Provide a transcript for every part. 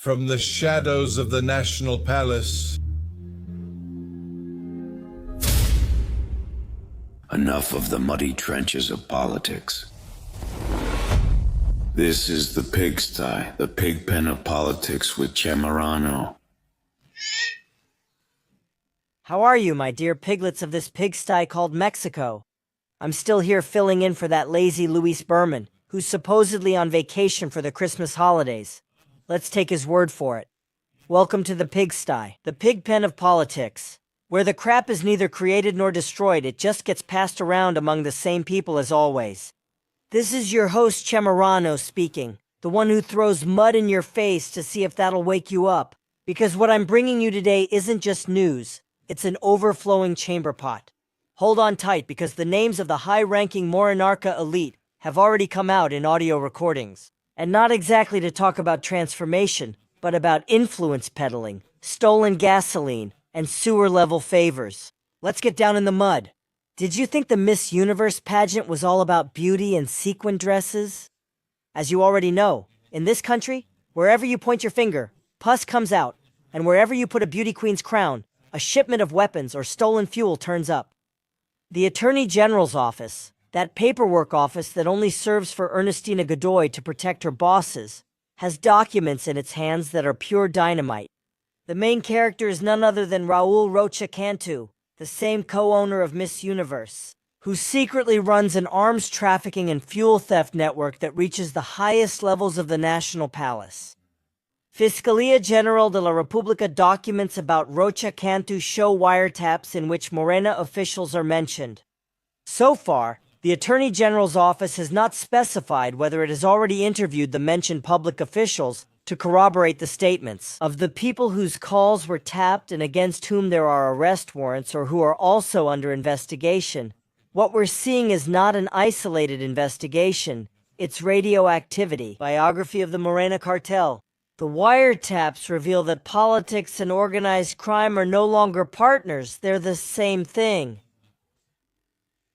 From the shadows of the National Palace. Enough of the muddy trenches of politics. This is the Pigsty, the pig pen of politics with Chemarano. How are you, my dear piglets of this pigsty called Mexico? I'm still here filling in for that lazy Luis Berman, who's supposedly on vacation for the Christmas holidays. Let's take his word for it. Welcome to the Pigsty, the pig pen of politics, where the crap is neither created nor destroyed, it just gets passed around among the same people as always. This is your host Chemarano speaking, the one who throws mud in your face to see if that'll wake you up. Because what I'm bringing you today isn't just news, it's an overflowing chamber pot. Hold on tight because the names of the high-ranking Morinarca elite have already come out in audio recordings. And not exactly to talk about transformation, but about influence peddling, stolen gasoline, and sewer-level favors. Let's get down in the mud. Did you think the Miss Universe pageant was all about beauty and sequin dresses? As you already know, in this country, wherever you point your finger, pus comes out, and wherever you put a beauty queen's crown, a shipment of weapons or stolen fuel turns up. The Attorney General's office, that paperwork office that only serves for Ernestina Godoy to protect her bosses, has documents in its hands that are pure dynamite. The main character is none other than Raul Rocha Cantu, the same co-owner of Miss Universe, who secretly runs an arms trafficking and fuel theft network that reaches the highest levels of the National Palace. Fiscalía General de la República documents about Rocha Cantu show wiretaps in which Morena officials are mentioned. So far, the Attorney General's office has not specified whether it has already interviewed the mentioned public officials to corroborate the statements of the people whose calls were tapped and against whom there are arrest warrants or who are also under investigation. What we're seeing is not an isolated investigation, it's radioactivity. Biography of the Morena cartel. The wiretaps reveal that politics and organized crime are no longer partners, they're the same thing.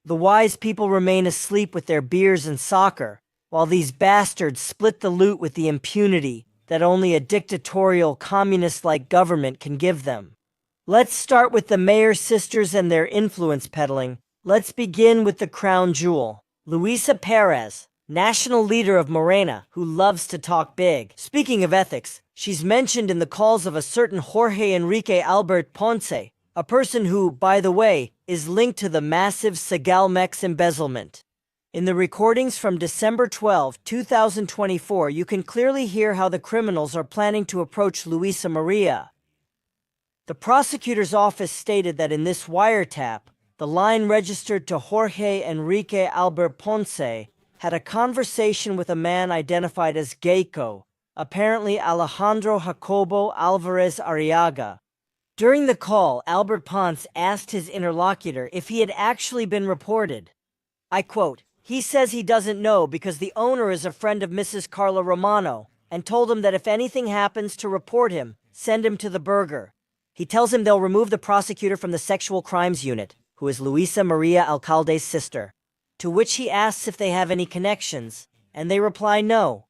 The wise people remain asleep with their beers and soccer, while these bastards split the loot with the impunity that only a dictatorial, communist-like government can give them. Let's start with the mayor sisters and their influence peddling. Let's begin with the crown jewel, Luisa Perez, national leader of Morena, who loves to talk big. Speaking of ethics, she's mentioned in the calls of a certain Jorge Enrique Albert Ponce, a person who, by the way, is linked to the massive Segalmex embezzlement. In the recordings from December 12, 2024, you can clearly hear how the criminals are planning to approach Luisa Maria. The prosecutor's office stated that in this wiretap, the line registered to Jorge Enrique Albert Ponce had a conversation with a man identified as Geico, apparently Alejandro Jacobo Alvarez Arriaga. During the call, Albert Ponce asked his interlocutor if he had actually been reported. I quote, "He says he doesn't know because the owner is a friend of Mrs. Carla Romano and told him that if anything happens to report him, send him to the burger. He tells him they'll remove the prosecutor from the sexual crimes unit, who is Luisa Maria Alcalde's sister. To which he asks if they have any connections, and they reply no.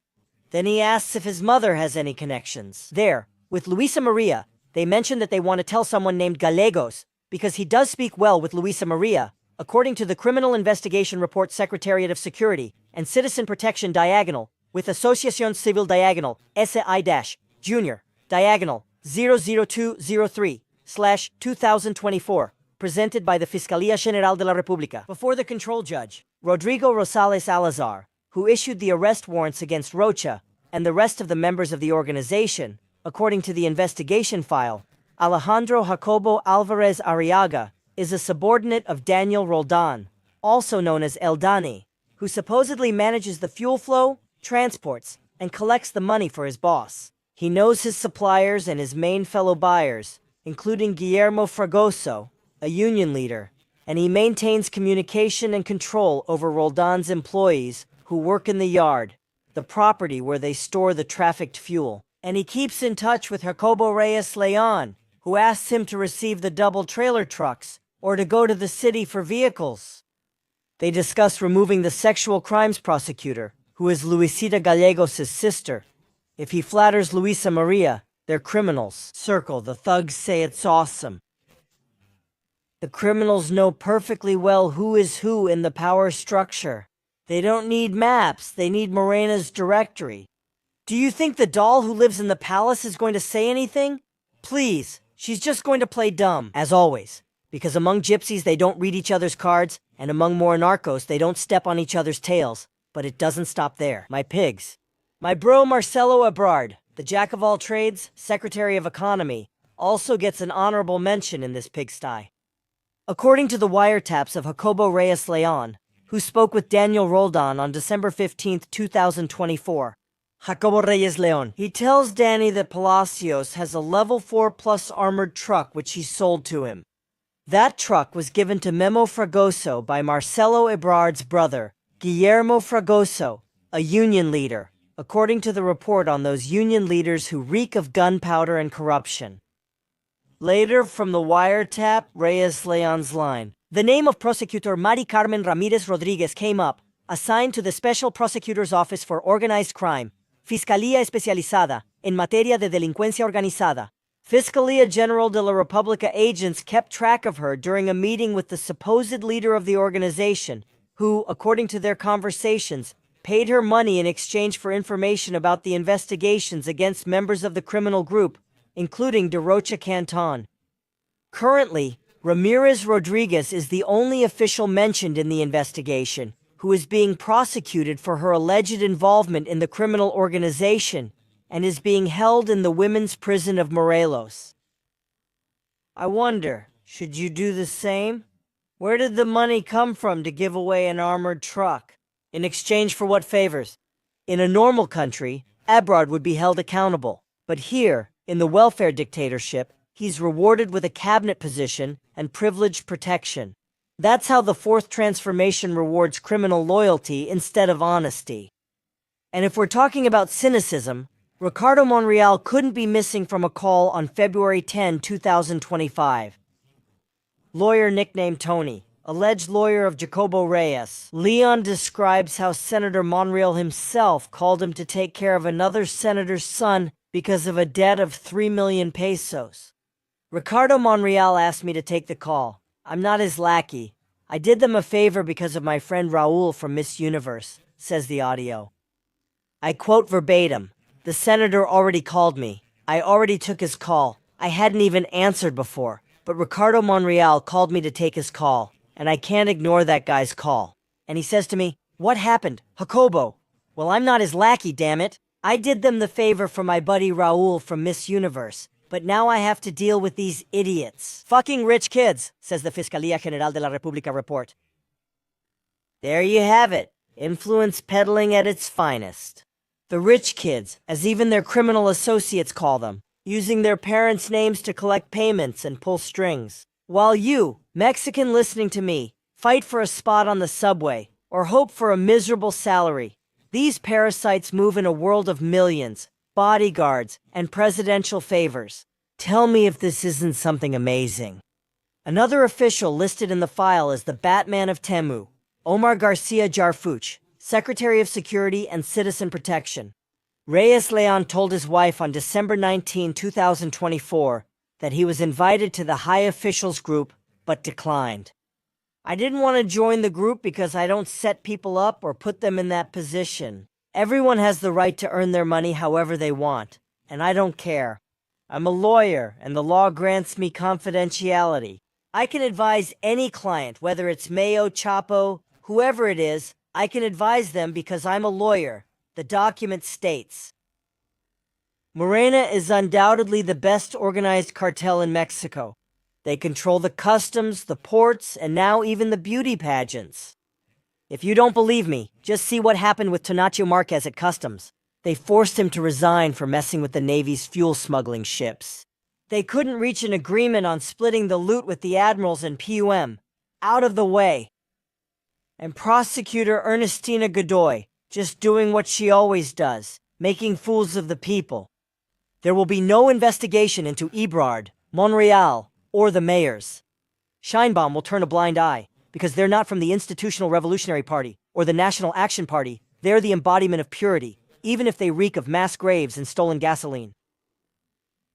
Then he asks if his mother has any connections. There, with Luisa Maria, they mention that they want to tell someone named Gallegos, because he does speak well with Luisa Maria, according to the Criminal Investigation Report Secretariat of Security and Citizen Protection Diagonal, with Asociación Civil Diagonal, SI-Junior, Diagonal, 00203/2024. Presented by the Fiscalía General de la República before the control judge, Rodrigo Rosales Salazar, who issued the arrest warrants against Rocha and the rest of the members of the organization. According to the investigation file, Alejandro Jacobo Alvarez Arriaga is a subordinate of Daniel Roldan, also known as El Dani, who supposedly manages the fuel flow, transports, and collects the money for his boss. He knows his suppliers and his main fellow buyers, including Guillermo Fragoso, a union leader, and he maintains communication and control over Roldan's employees who work in the yard, the property where they store the trafficked fuel. And he keeps in touch with Jacobo Reyes Leon, who asks him to receive the double trailer trucks or to go to the city for vehicles. They discuss removing the sexual crimes prosecutor, who is Luisita Gallegos' sister. If he flatters Luisa Maria, they're criminals. Circle, the thugs say it's awesome. The criminals know perfectly well who is who in the power structure. They don't need maps, they need Morena's directory. Do you think the doll who lives in the palace is going to say anything? Please, she's just going to play dumb, as always. Because among gypsies they don't read each other's cards, and among more narcos they don't step on each other's tails. But it doesn't stop there. My pigs. My bro Marcelo Ebrard, the jack of all trades, Secretary of Economy, also gets an honorable mention in this pigsty. According to the wiretaps of Jacobo Reyes Leon, who spoke with Daniel Roldan on December 15, 2024, Jacobo Reyes Leon, he tells Danny that Palacios has a level 4+ armored truck which he sold to him. That truck was given to Memo Fragoso by Marcelo Ebrard's brother, Guillermo Fragoso, a union leader, according to the report on those union leaders who reek of gunpowder and corruption. Later, from the wiretap, Reyes Leon's line, the name of Prosecutor Mari Carmen Ramirez Rodriguez came up, assigned to the Special Prosecutor's Office for Organized Crime, Fiscalía Especializada, en materia de delincuencia organizada. Fiscalía General de la República agents kept track of her during a meeting with the supposed leader of the organization, who, according to their conversations, paid her money in exchange for information about the investigations against members of the criminal group, including De Rocha Canton. Currently, Ramirez Rodriguez is the only official mentioned in the investigation, who is being prosecuted for her alleged involvement in the criminal organization and is being held in the women's prison of Morelos. I wonder, should you do the same? Where did the money come from to give away an armored truck? In exchange for what favors? In a normal country, Ebrard would be held accountable. But here, in the welfare dictatorship, he's rewarded with a cabinet position and privileged protection. That's how the fourth transformation rewards criminal loyalty instead of honesty. And if we're talking about cynicism, Ricardo Monreal couldn't be missing from a call on February 10, 2025. Lawyer nicknamed Tony, alleged lawyer of Jacobo Reyes, Leon describes how Senator Monreal himself called him to take care of another senator's son because of a debt of 3 million pesos. Ricardo Monreal asked me to take the call. I'm not his lackey. I did them a favor because of my friend Raul from Miss Universe, says the audio. I quote verbatim, "The senator already called me. I already took his call. I hadn't even answered before, but Ricardo Monreal called me to take his call, and I can't ignore that guy's call." And he says to me, "What happened, Jacobo?" Well, I'm not his lackey, damn it. I did them the favor for my buddy Raul from Miss Universe, but now I have to deal with these idiots. Fucking rich kids, says the Fiscalía General de la República report. There you have it. Influence peddling at its finest. The rich kids, as even their criminal associates call them, using their parents' names to collect payments and pull strings. While you, Mexican listening to me, fight for a spot on the subway, or hope for a miserable salary, these parasites move in a world of millions, bodyguards, and presidential favors. Tell me if this isn't something amazing. Another official listed in the file is the Batman of Temu, Omar Garcia Jarfuch, Secretary of Security and Citizen Protection. Reyes Leon told his wife on December 19, 2024, that he was invited to the high officials group, but declined. I didn't want to join the group because I don't set people up or put them in that position. Everyone has the right to earn their money however they want, and I don't care. I'm a lawyer, and the law grants me confidentiality. I can advise any client, whether it's Mayo, Chapo, whoever it is, I can advise them because I'm a lawyer, the document states. Morena is undoubtedly the best organized cartel in Mexico. They control the customs, the ports, and now even the beauty pageants. If you don't believe me, just see what happened with Tonacio Marquez at Customs. They forced him to resign for messing with the Navy's fuel smuggling ships. They couldn't reach an agreement on splitting the loot with the admirals and PUM. Out of the way. And Prosecutor Ernestina Godoy, just doing what she always does, making fools of the people. There will be no investigation into Ebrard, Monreal, or the mayors. Scheinbaum will turn a blind eye, because they're not from the Institutional Revolutionary Party or the National Action Party. They're the embodiment of purity, even if they reek of mass graves and stolen gasoline.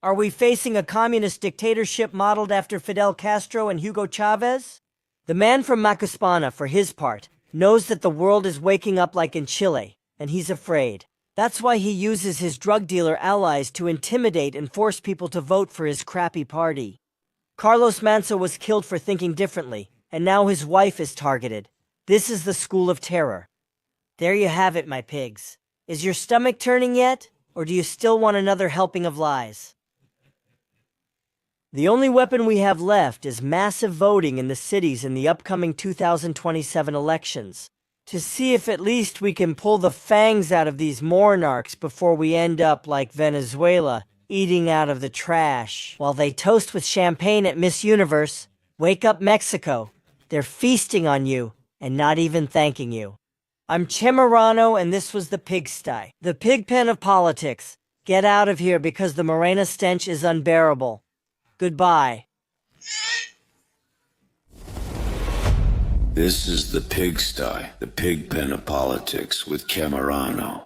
Are we facing a communist dictatorship modeled after Fidel Castro and Hugo Chavez? The man from Macuspana, for his part, knows that the world is waking up like in Chile, and he's afraid. That's why he uses his drug dealer allies to intimidate and force people to vote for his crappy party. Carlos Manso was killed for thinking differently, and now his wife is targeted. This is the school of terror. There you have it, my pigs. Is your stomach turning yet, or do you still want another helping of lies? The only weapon we have left is massive voting in the cities in the upcoming 2027 elections, to see if at least we can pull the fangs out of these monarchs before we end up like Venezuela, eating out of the trash while they toast with champagne at Miss Universe. Wake up, Mexico. They're feasting on you and not even thanking you. I'm Chemarano, and this was the Pigsty, the pig pen of politics. Get out of here because the Morena stench is unbearable. Goodbye. This is the Pigsty, the pig pen of politics with Camerano.